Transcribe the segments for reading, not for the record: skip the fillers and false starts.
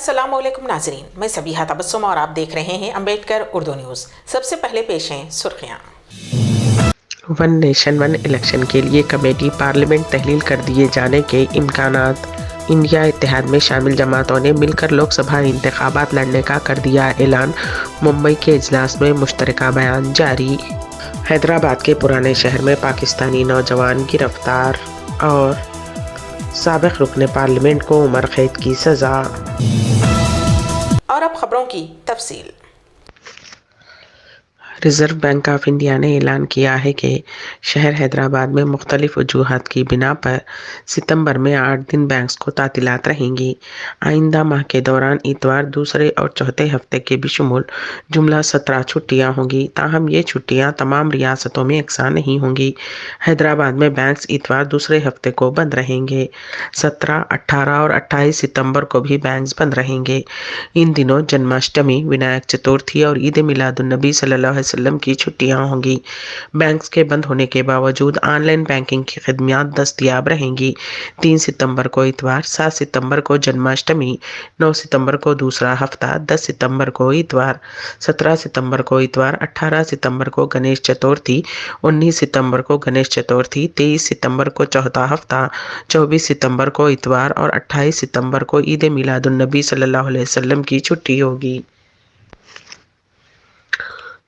अस्सलाम वालेकुम नाजरीन, मैं सबीहा तबस्सुम और आप देख रहे हैं अम्बेडकर उर्दू न्यूज़। सबसे पहले पेश हैं सुर्खियाँ। वन नेशन वन इलेक्शन के लिए कमेटी पार्लियामेंट तहलील कर दिए जाने के इम्कानात। इंडिया इत्तेहाद में शामिल जमातों ने मिलकर लोकसभा इंतखाबात लड़ने का कर दिया ऐलान। मुंबई के इजलास में मुश्तरका बयान जारी। हैदराबाद के पुराने शहर में पाकिस्तानी नौजवान गिरफ्तार और साबिक रुकने पार्लियामेंट को उम्र कैद की सज़ा। और अब खबरों की तफसील। रिज़र्व बैंक ऑफ इंडिया ने ऐलान किया है कि शहर हैदराबाद में मुख्तलिफ वजूहात की बिना पर सितंबर में 8 दिन बैंक्स को तातीलात रहेंगी। आइंदा माह के दौरान इतवार, दूसरे और चौथे हफ्ते के बिशुमाल जुमला 17 छुट्टियां होंगी। ताहम ये छुट्टियां तमाम रियासतों में यकसा नहीं होंगी। हैदराबाद में बैंक्स इतवार दूसरे हफ्ते को बंद रहेंगे। 17, 18 और 28 सितंबर को भी बैंक्स बंद रहेंगे। इन दिनों जन्माष्टमी, विनायक चतुर्थी और ईद मिलादुन्नबी सल्लल्लाहु अलैहि वसल्लम की छुट्टियां होंगी। बैंक्स के बंद होने के बावजूद ऑनलाइन बैंकिंग की खिदमत दस्तयाब रहेंगी। 3 सितंबर को इतवार, 7 सितंबर को जन्माष्टमी, 9 सितंबर को दूसरा हफ्ता, 10 सितंबर को इतवार, 17 सितंबर को इतवार, 18 सितंबर को गणेश चतुर्थी, 19 सितंबर को गणेश चतुर्थी, 23 सितंबर को चौथा हफ्ता, 24 सितंबर को इतवार और 28 सितंबर को ईद मिलादुन्नबी सल्लल्लाहु अलैहि वसल्लम की छुट्टी होगी।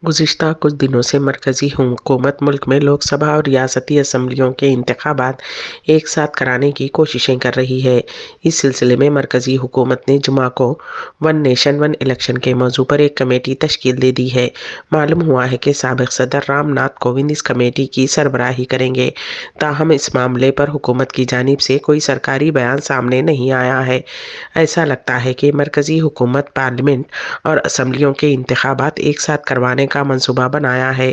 गुज़िश्ता कुछ दिनों से मरकज़ी हुकूमत मुल्क में लोकसभा और रियासती असम्बलियों के इंतखाबात एक साथ कराने की कोशिशें कर रही है। इस सिलसिले में मरकज़ी हुकूमत ने जुमा को वन नेशन वन इलेक्शन के मौजू पर एक कमेटी तश्कील दे दी है। मालूम हुआ है कि साबिक़ सदर रामनाथ कोविंद इस कमेटी की सरबराही करेंगे। ताहम इस मामले पर हुकूमत की जानिब से कोई सरकारी बयान सामने नहीं आया है। ऐसा लगता है कि मरकज़ी हुकूमत पार्लियामेंट और असम्बलियों के इंतखाबात एक साथ करवाने का मंसूबा बनाया है।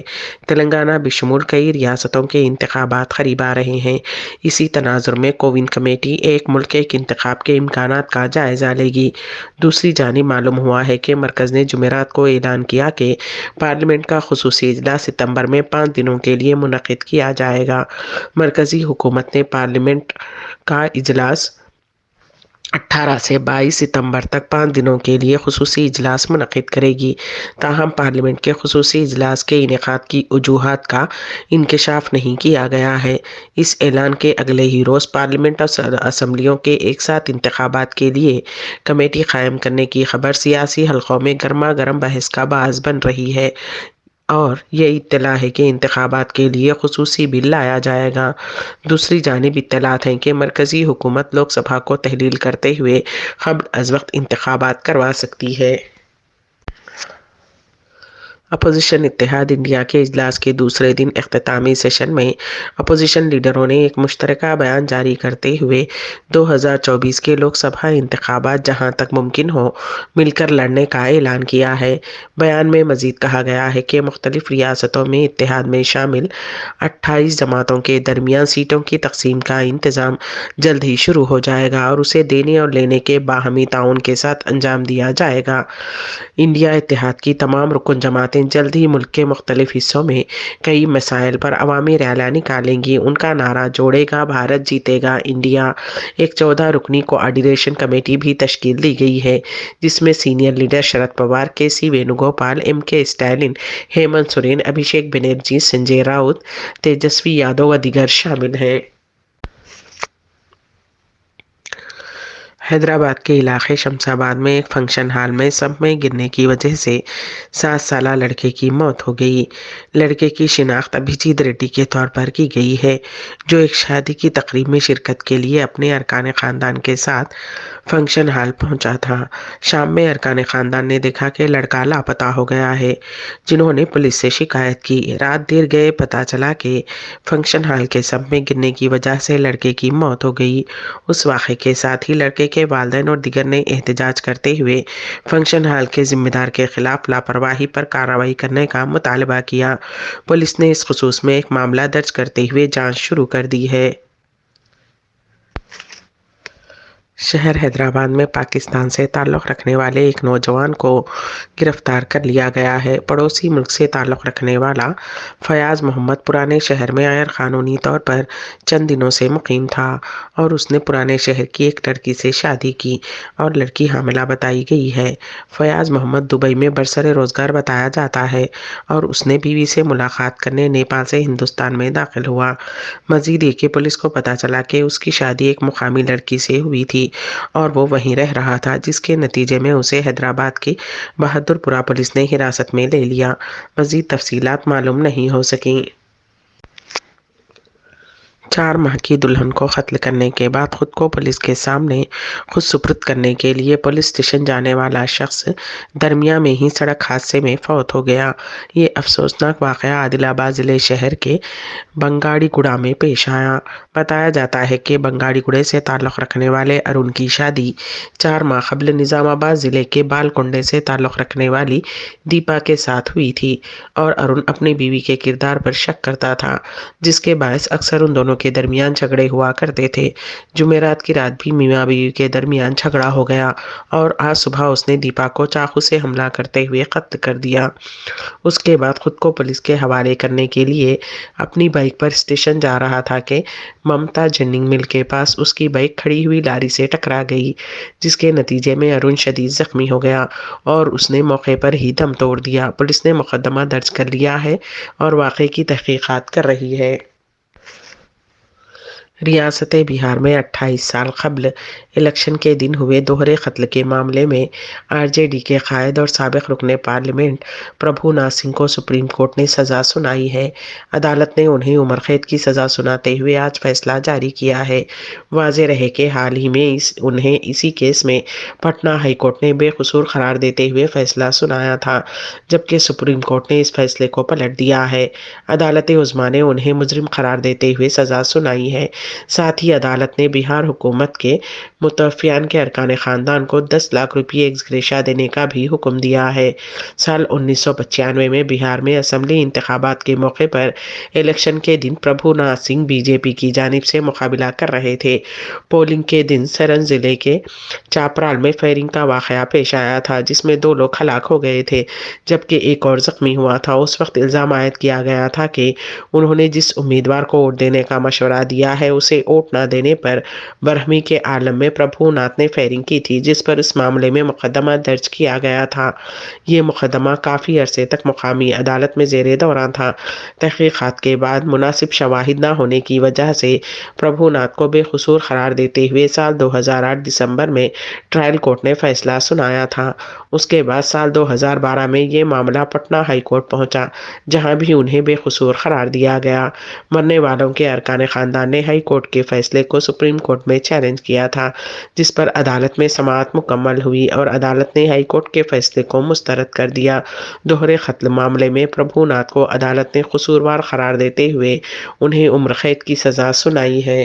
तेलंगाना बिशमूल कई रियासतों के इंतखाबात करीब आ रहे हैं। इसी तनाजुर में कोविंद कमेटी एक मुल्क एक इंतखाब के इम्कानात का जायजा लेगी। दूसरी जानिब मालूम हुआ है कि मरकज़ ने जुमेरात को ऐलान किया कि पार्लियामेंट का खुसूसी इजलास सितंबर में 5 दिनों के लिए मुनक़िद किया जाएगा। मरकज़ी हुकूमत ने पार्लियामेंट का इजलास 18 से 22 सितंबर तक 5 दिनों के लिए खुसूसी इजलास मुनक़िद करेगी। ताहम पार्लियामेंट के खुसूसी इजलास के इनेकाद की वजूहात का इंकशाफ नहीं किया गया है। इस ऐलान के अगले ही रोज़ पार्लियामेंट और असम्बलियों के एक साथ इंतखाबात के लिए कमेटी कायम करने की खबर सियासी हलकों में गर्मा गर्म बहस का बाज़ बन रही है और ये इत्तला है कि इंतखाबात के लिए खुसूसी बिल लाया जाएगा। दूसरी जानिब इत्तलात हैं कि मरकज़ी हुकूमत लोकसभा को तहलील करते हुए क़ब्ल अज़ वक्त इंतखाबात करवा सकती है। अपोजिशन इत्तेहाद इंडिया के इजलास के दूसरे दिन इख्तितामी सेशन में अपोजिशन लीडरों ने एक मुश्तरका बयान जारी करते हुए 2024 के लोकसभा इंतखाबात जहां तक मुमकिन हो मिलकर लड़ने का ऐलान किया है। बयान में मज़ीद कहा गया है कि मुख्तलिफ रियासतों में इत्तेहाद में शामिल 28 जमातों के दरमियान सीटों की तकसीम का इंतज़ाम जल्द ही शुरू हो जाएगा और उसे देने और लेने के बाहमी ताउन के साथ अंजाम दिया जाएगा। इंडिया इत्तेहाद की तमाम रुकन जमातें जल्द ही मुल्क के मुख्तलिफ हिस्सों में कई मसाइल पर अवामी रैलियां निकालेंगी। उनका नारा जोड़ेगा भारत जीतेगा इंडिया। एक 14 रुकनी कोऑर्डिनेशन कमेटी भी तश्कील दी गई है जिसमें senior leader Sharad Pawar, KC. Venugopal, M.K. Stalin, Hemant Soren, Abhishek Banerjee, Sanjay Raut, Tejashwi Yadav व दीगर शामिल हैं। हैदराबाद के इलाके शमशाबाद में एक फंक्शन हॉल में सब में गिरने की वजह से 7 साला लड़के की मौत हो गई। लड़के की शिनाख्त अभिजीत रेड्डी के तौर पर की गई है जो एक शादी की तकरीब में शिरकत के लिए अपने अरकान ख़ानदान के साथ फंक्शन हॉल पहुंचा था। शाम में अरकान ख़ानदान ने देखा कि लड़का लापता हो गया है, जिन्होंने पुलिस से शिकायत की। रात देर गए पता चला कि फंक्शन हॉल के सब में गिरने की वजह से लड़के की मौत हो गई। उस वाक़े के साथ ही लड़के के वालिदैन और दिगर ने एहतजाज करते हुए फंक्शन हॉल के जिम्मेदार के खिलाफ लापरवाही पर कार्रवाई करने का मुतालबा किया। पुलिस ने इस खुसूस में एक मामला दर्ज करते हुए जांच शुरू कर दी है। शहर हैदराबाद में पाकिस्तान से ताल्लुक़ रखने वाले एक नौजवान को गिरफ्तार कर लिया गया है। पड़ोसी मुल्क से ताल्लुक़ रखने वाला फयाज़ मोहम्मद पुराने शहर में गैर कानूनी तौर पर चंद दिनों से मुकीम था और उसने पुराने शहर की एक लड़की से शादी की और लड़की हामिला बताई गई है। फयाज़ मोहम्मद दुबई में बरसरे रोज़गार बताया जाता है और उसने बीवी से मुलाकात करने नेपाल से हिंदुस्तान में दाखिल हुआ। मज़ीद ये कि पुलिस को पता चला कि उसकी शादी एक मुकामी लड़की से हुई थी और वो वहीं रह रहा था, जिसके नतीजे में उसे हैदराबाद की बहादुरपुरा पुलिस ने हिरासत में ले लिया। मज़ीद तफसीलात मालूम नहीं हो सकी। 4 माह की दुल्हन को कत्ल करने के बाद खुद को पुलिस के सामने खुद सुपुर्द करने के लिए पुलिस स्टेशन जाने वाला शख्स दरमिया में ही सड़क हादसे में फौत हो गया। ये अफसोसनाक वाक़या आदिलाबाद ज़िले शहर के बंगाड़ीगुड़ा में पेश आया। बताया जाता है कि बंगाड़ीगुड़े से ताल्लुक़ रखने वाले अरुण की शादी 4 माह कबल निज़ामाबाद ज़िले के बालकुंडे से ताल्लुक़ रखने वाली दीपा के साथ हुई थी और अरुण अपनी बीवी के किरदार पर शक करता था, जिसके बायस अक्सर उन दोनों के दरमियान झगड़े हुआ करते थे। जुमेरात की रात भी मियां बीवी के दरमियान झगड़ा हो गया और आज सुबह उसने दीपा को चाकू से हमला करते हुए कत्ल कर दिया। उसके बाद खुद को पुलिस के हवाले करने के लिए अपनी बाइक पर स्टेशन जा रहा था कि ममता जिन्निंग मिल के पास उसकी बाइक खड़ी हुई लारी से टकरा गई, जिसके नतीजे में अरुण शदीद जख्मी हो गया और उसने मौके पर ही दम तोड़ दिया। पुलिस ने मुकदमा दर्ज कर लिया है और वाक़े की तहकीकात कर रही है। रियासत बिहार में 28 साल कबल इलेक्शन के दिन हुए दोहरे कत्ल के मामले में आरजेडी के कायद और साबिक रुकने पार्लियामेंट प्रभुनाथ सिंह को सुप्रीम कोर्ट ने सज़ा सुनाई है। अदालत ने उन्हें उम्र कैद की सज़ा सुनाते हुए आज फैसला जारी किया है। वाज़ेह रहे कि हाल ही में उन्हें इसी केस में पटना हाई कोर्ट ने बेकसूर करार देते हुए फैसला सुनाया था, जबकि सुप्रीम कोर्ट ने इस फैसले को पलट दिया है। अदालत उज़्मा ने उन्हें मुजरिम करार देते हुए सज़ा सुनाई है। साथ ही अदालत ने बिहार हुकूमत के मुतवफ़ियान के अरकान ख़ानदान को 10 लाख रुपये एक्स ग्रेशिया देने का भी हुक्म दिया है। साल 1995 में बिहार में असम्बली इंतखाबात के मौके पर इलेक्शन के दिन प्रभुनाथ सिंह बीजेपी की जानिब से मुकाबला कर रहे थे। पोलिंग के दिन सरन ज़िले के चापराल में फायरिंग का वाक़या पेश आया था, जिसमें 2 लोग हलाक हो गए थे जबकि एक और ज़ख्मी हुआ था। उस वक्त इल्ज़ाम आयद किया गया था कि उन्होंने जिस उम्मीदवार को वोट देने का मशवरा दिया है उसे वोट न देने पर बरहमी के आलम में प्रभुनाथ ने फायरिंग की थी, जिस पर इस मामले में मुकदमा दर्ज किया गया था। ये मुकदमा काफ़ी अरसे तक मुकामी अदालत में ज़ेरे दौरान था। तहकीकात के बाद मुनासिब शवाहिद न होने की वजह से प्रभुनाथ को बेकसूर करार देते हुए साल 2008 दिसंबर में ट्रायल कोर्ट ने फैसला सुनाया था। उसके बाद साल 2012 में ये मामला पटना हाई कोर्ट पहुंचा, जहां भी उन्हें बेकसूर करार दिया गया। मरने वालों के अरकान ख़ानदान ने हाई कोर्ट के फैसले को सुप्रीम कोर्ट में चैलेंज किया था, जिस पर अदालत में समाअत मुकम्मल हुई और अदालत ने हाई कोर्ट के फैसले को मुस्तरद कर दिया। दोहरे कत्ल मामले में प्रभुनाथ को अदालत ने कसूरवार करार देते हुए उन्हें उम्र कैद की सज़ा सुनाई है।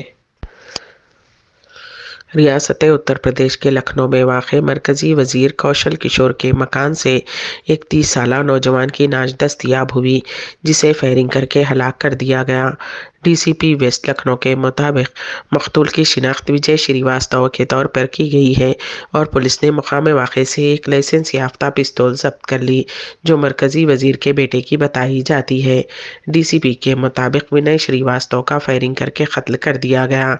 रियासत उत्तर प्रदेश के लखनऊ में वाक़ मरकज़ी वज़ीर कौशल किशोर के मकान से एक 30 साला नौजवान की नाश दस्तयाब हुई, जिसे फायरिंग करके हलाक कर दिया गया। डीसीपी वेस्ट लखनऊ के मुताबिक मकतूल की शिनाख्त विजय श्रीवास्तव के तौर पर की गई है और पुलिस ने मकाम वाक़े से एक लाइसेंस याफ्ता पिस्तौल जब्त कर ली, जो मरकज़ी वज़ीर के बेटे की बताई जाती है। डीसीपी के मुताबिक विनय श्रीवास्तव का फायरिंग करके कत्ल कर दिया गया।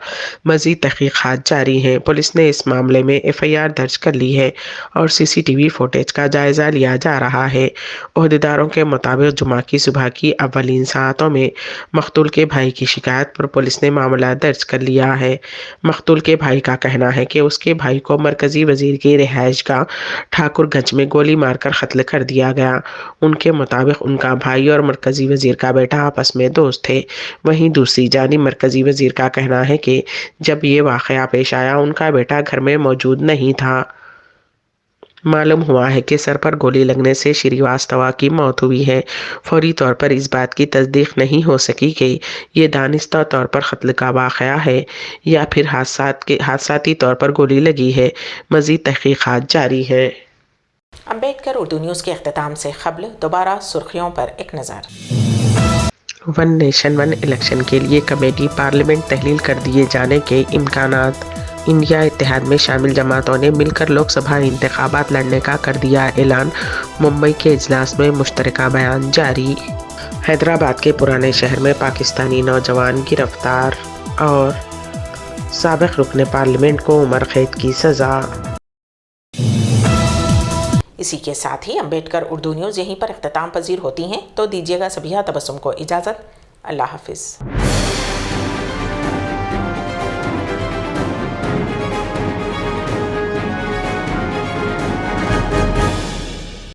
मज़ीद तहक़ीक़ात जारी हैं। पुलिस ने इस मामले में FIR दर्ज कर ली है और CCTV फुटेज का जायज़ा लिया जा रहा है। ओहदेदारों के मुताबिक जुमा की सुबह की अव्वलीन साअतों में मकतूल के भाई की शिकायत पर पुलिस ने मामला दर्ज कर लिया है। मकतूल के भाई का कहना है कि उसके भाई को मरकज़ी वज़ीर की रिहाइश का ठाकुरगंज में गोली मारकर कत्ल कर दिया गया। उनके मुताबिक उनका भाई और मरकज़ी वज़ीर का बेटा आपस में दोस्त थे। वहीं दूसरी जानिब मरकज़ी वज़ीर का कहना है कि जब ये वाक़या पेश आया उनका बेटा घर में मौजूद नहीं था। मालूम हुआ है कि सर पर गोली लगने से श्रीवास्तव की मौत हुई है। फौरी तौर पर इस बात की तस्दीक नहीं हो सकी कि ये दानिस्ता तौर पर कत्ल का वाक़या है या फिर हादसाती तौर पर गोली लगी है। मज़ीद तहक़ीक़ात जारी है। अम्बेडकर उर्दू न्यूज़ के अख्तिताम से क़ब्ल दोबारा सुर्खियों पर एक नज़र। वन नेशन वन इलेक्शन के लिए कमेटी पार्लियामेंट तहलील कर दिए जाने के इम्कानात। इंडिया इत्तेहाद में शामिल जमातों ने मिलकर लोकसभा इंतखाबात लड़ने का कर दिया ऐलान, मुंबई के इजलास में मुश्तरका बयान जारी। हैदराबाद के पुराने शहर में पाकिस्तानी नौजवान गिरफ्तार और साबिक रुकन पार्लियामेंट को उम्र कैद की सज़ा। इसी के साथ ही अम्बेडकर उर्दू न्यूज़ यहीं पर इख्तिताम पजीर होती हैं, तो दीजिएगा सबिहा तबस्सुम को इजाज़त। अल्लाह हाफिज़।